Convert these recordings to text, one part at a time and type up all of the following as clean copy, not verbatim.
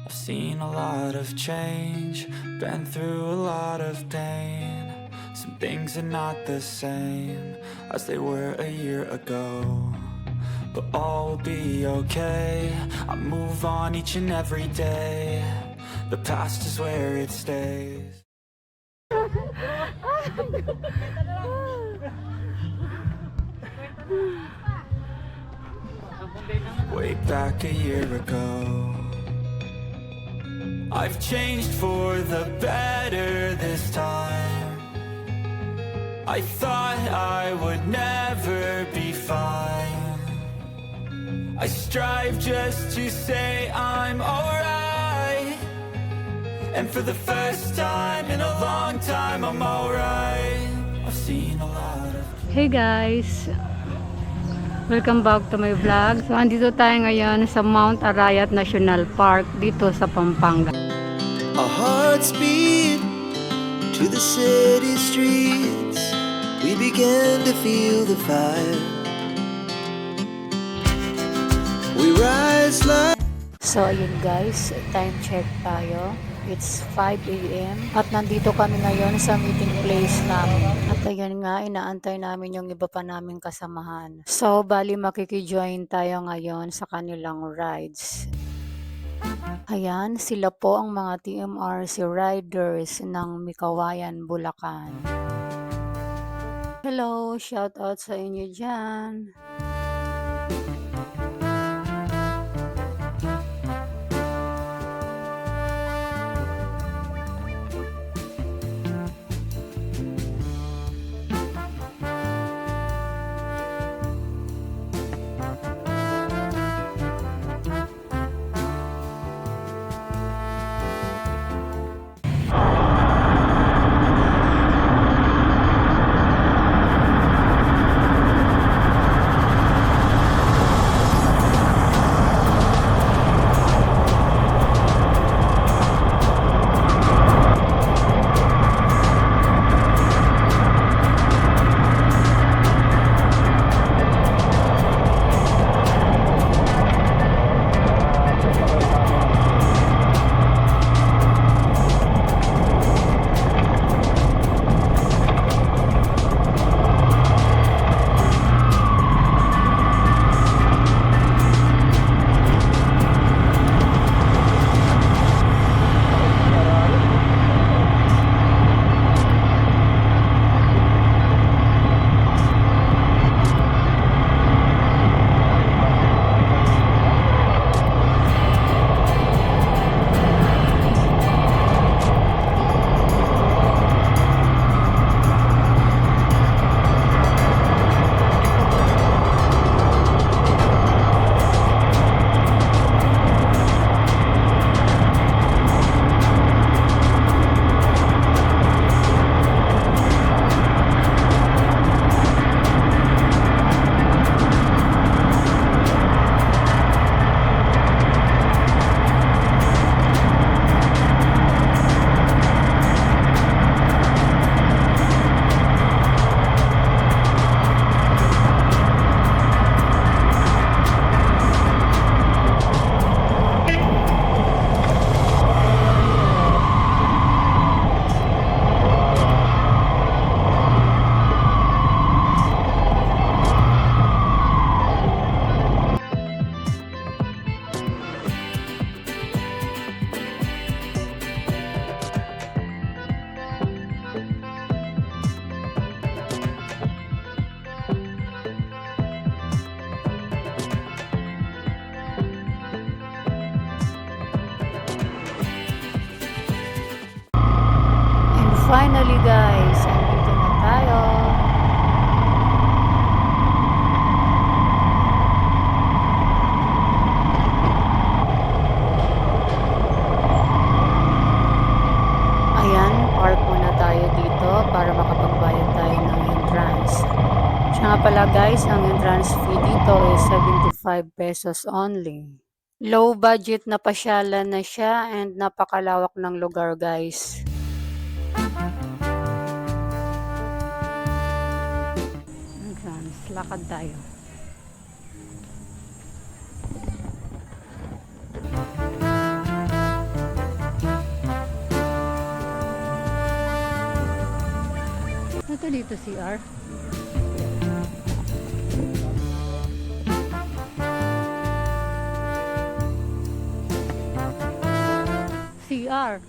I've seen a lot of change, been through a lot of pain. Some things are not the same as they were a year ago, but all will be okay. I move on each and every day. The past is where it stays. Way back a year ago, I've changed for the better this time. I thought I would never be fine. I strive just to say I'm alright, and for the first time in a long time I'm alright. I've seen a lot of... Hey guys! Welcome back to my vlog. So, andito tayo ngayon sa Mount Arayat National Park dito sa Pampanga. Our hearts beat to the city streets. We began to feel the fire. We rise like... So, ayun guys, time check tayo. It's 5 AM at nandito kami ngayon sa meeting place namin. At ayun nga, inaantay namin yung iba pa naming kasamahan. So, bali makikijoin tayo ngayon sa kanilang rides. Ayan, sila po ang mga TMRC riders ng Mikawayan, Bulacan. Hello, shout out sa inyo dyan. Finally guys, andito na tayo. Ayan, park muna tayo dito para makapagbayad tayo ng entrance. Siya nga pala guys, ang entrance fee dito is 75 pesos only. Low budget na pasyalan na siya and napakalawak ng lugar guys. Lakad tayo. Ito dito CR. CR.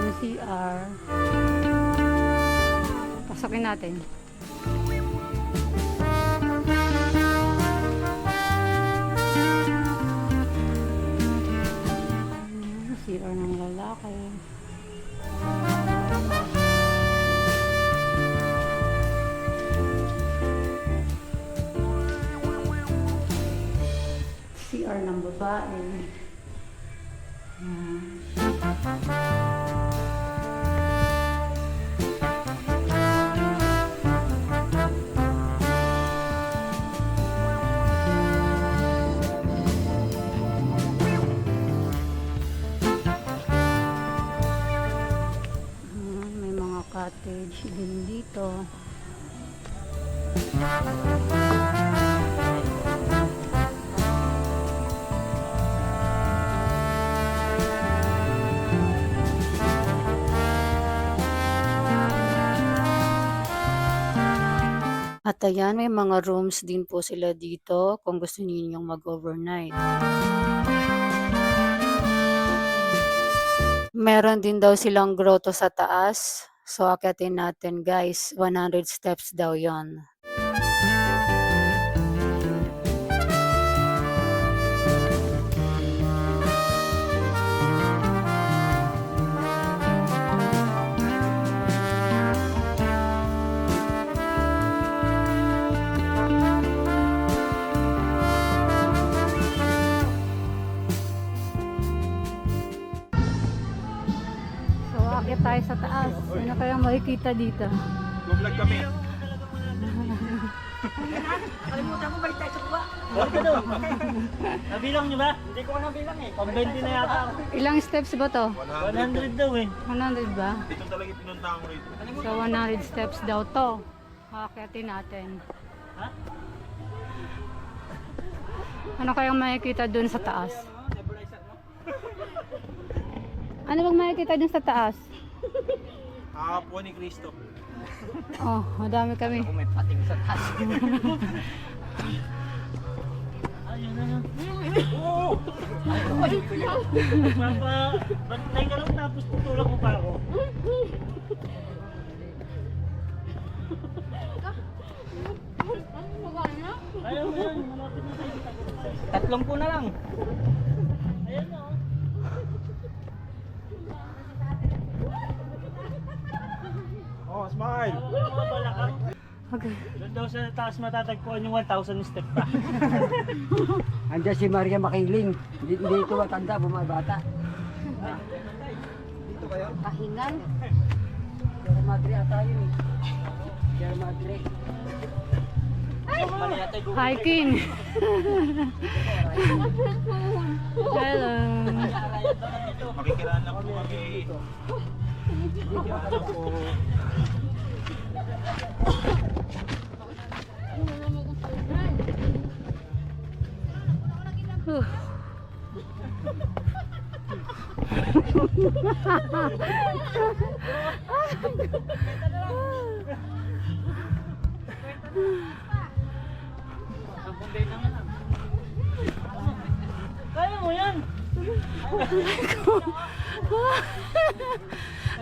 Yung CR. Pasokin natin. CR ng lalaki. CR ng babae. May mga cottage din dito. At ayan, may mga rooms din po sila dito kung gusto ninyong mag-overnight. Meron din daw silang grotto sa taas. So, akyatin natin guys. 100 steps daw yon. So, akyat tayo sa taas. Ano kayang makikita dito? Vlog kami. Kalimutan ko balik tayo sa kuba. Nabilang nyo ba? Hindi ko nabilang eh. Pang 20 na yata. Ilang steps ba to? 100 daw eh. 100 ba? Dito talaga pinuntahan ko rito. So, 100 steps daw to. Akyatin natin. Ha? Ano kayang makikita dun sa taas? Ano bang makikita dun sa taas? Hapon ni Cristo. Oh, madami kami. May pating sa taas. Ayun na yun. Oo! Bantay ka lang tapos tutulak mo pa ako. Ayaw mo yan. Malapit na tayo. Tatlong po na lang. Ayan na oh. Oh, smile! Mga balakang. Okay. Doon daw sa taas matatagpuan yung 1,000 step pa. Andiyan si Maria Makiling. Dito matanda, bumabata. Pahingan. Sierra Madre ata yun eh. Sierra Madre. Hiking. Hello. Makikiraan lang po kami. Whew. Kaya mo yan.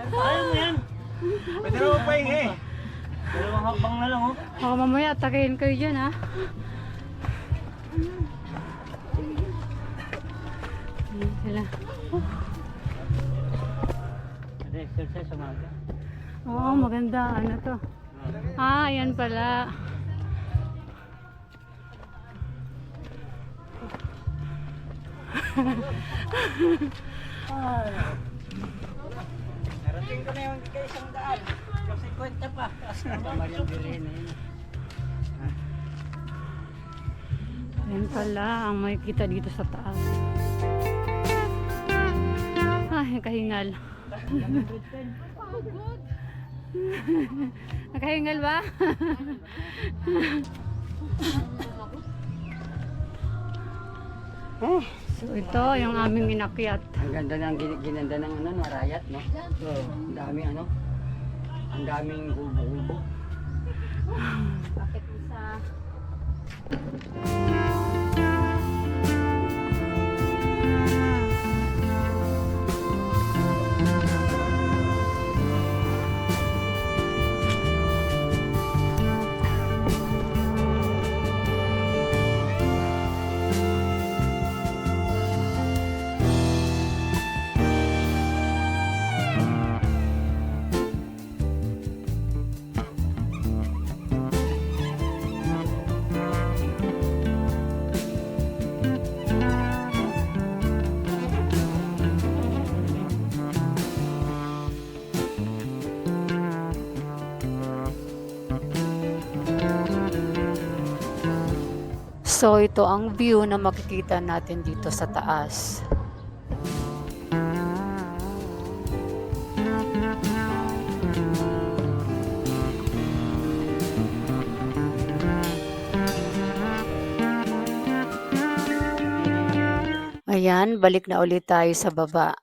Kaya mo yan. Pwede na magpahingi. Dalawang hakbang na lang oh. Oh, mamaya atakihin kayo dyan ha. Ayan sila. Hindi, exercise sa mga. Oo, maganda. Ano to? Ah, ayan pala. Narating ko na yung kay isang daan. Kasi kwenta pa. Maria Virene yun. Ayan pala ang makikita dito sa taas. Ay, kahingal. Nakahingal ba? So ito yung aming inakyat. Ang ganda ng ginanda ng ano, Marayat, no? Ang daming ano, ang daming kubo-kubo. Bakit isa? So ito ang view na makikita natin dito sa taas. Ayan, balik na ulit tayo sa baba.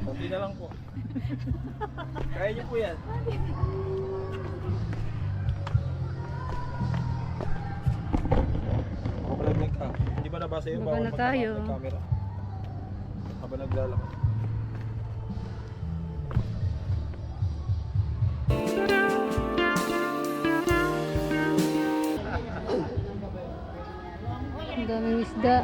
Kunti na lang po. Kaya niyo po yan. Mablaglag ka. Hindi ba nabasa yun? Baba Bawal na tayo. mag-camera. Habang naglalakad. Ang daming isda.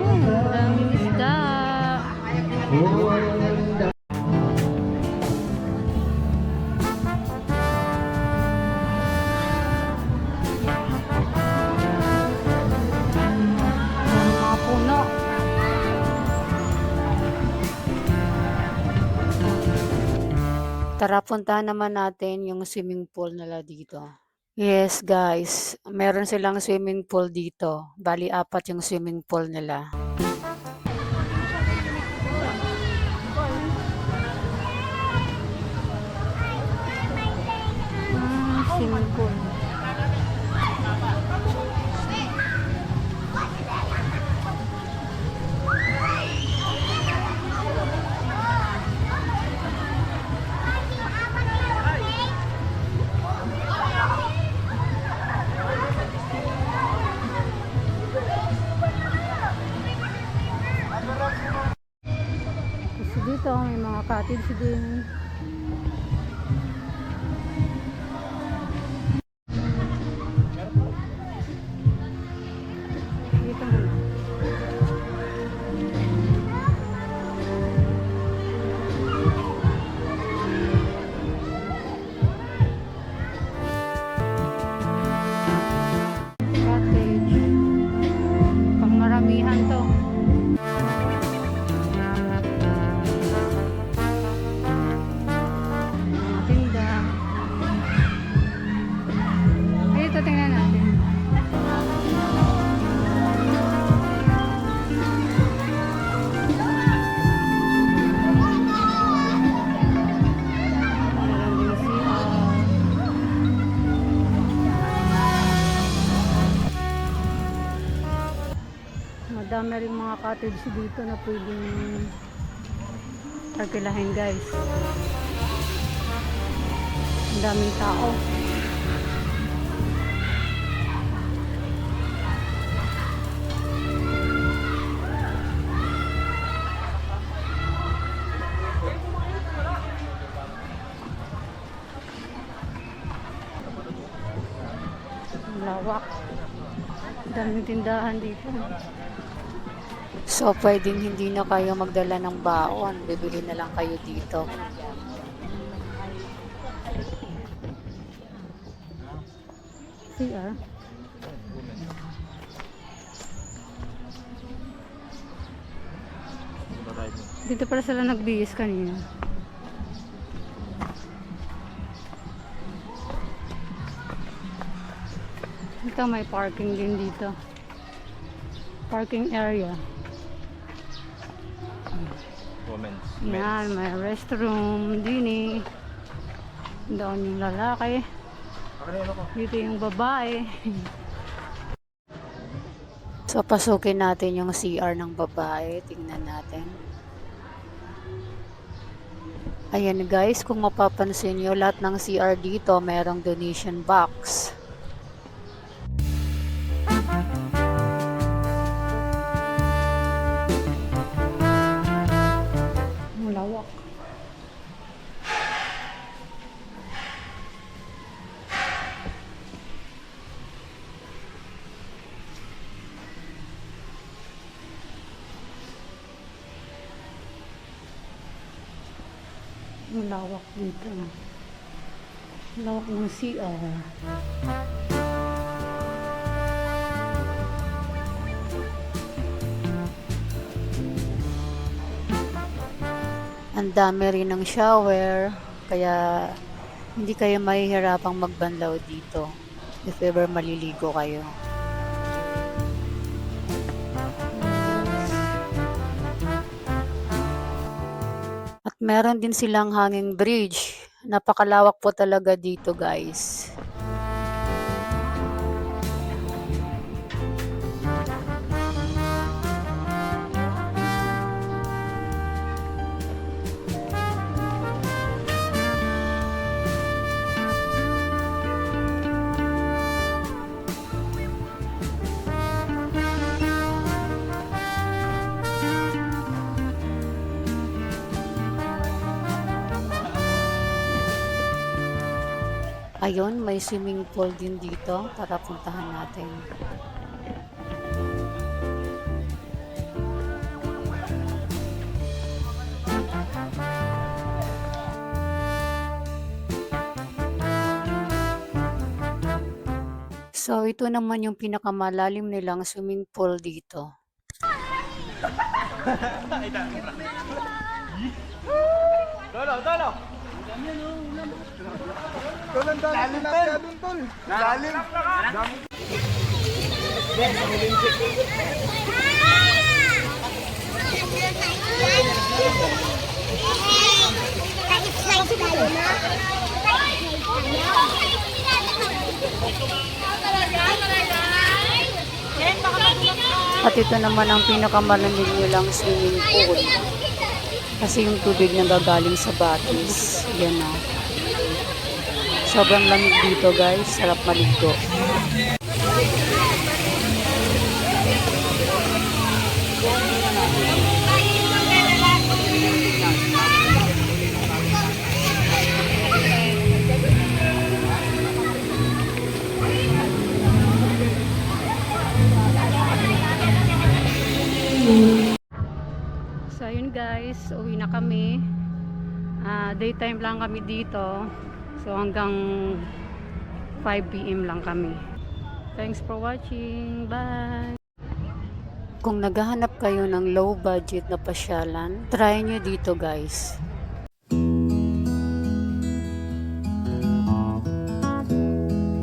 Ang daming isda. Ang mga puno. Tara, puntahan naman natin yung swimming pool nila dito. Yes, guys. Meron silang swimming pool dito. Bali, 4 yung swimming pool nila. Swimming pool. Kasi dito may mga cottage din. Dito muna. Cottage. Pang maramihan to. Mga tinda. Dito tingnan natin. Meron din CR. Madami rin mga cottage dito na pwedeng pagkilahin, guys. Ang daming tao. Ang lawak. Ang daming tindahan dito. So, pwedeng hindi na kayo magdala ng baon. Bibili na lang kayo dito. CR. Dito pala sila nagbihis kanina. Ito may parking din dito. Parking area. Women's. Yan, may restroom din eh. Doon yung lalaki. Dito yung babae. So, pasukin natin yung CR ng babae. Tingnan natin. Ayan guys, kung mapapansin nyo, lahat ng CR dito merong donation box. Malawak. Malawak dito. Malawak ng CR. Ang dami rin ng shower, kaya hindi kayo mahihirapang magbanlaw dito if ever maliligo kayo. At meron din silang hanging bridge. Napakalawak po talaga dito, guys. Ayun, may swimming pool din dito. Tara, puntahan natin. So, ito naman yung pinakamalalim nilang swimming pool dito. Tolo, tolo! Lalim ka dun, tol! Lalim! At ito naman ang pinakamalamig nilang swimming pool. Kasi yung tubig na gagaling sa batis. Yan o. Sobrang lamig dito guys. Sarap maligo. So ayun guys, uwi na kami. Daytime lang kami dito. So hanggang 5 PM lang kami. Thanks for watching. Bye! Kung naghahanap kayo ng low budget na pasyalan, try nyo dito guys.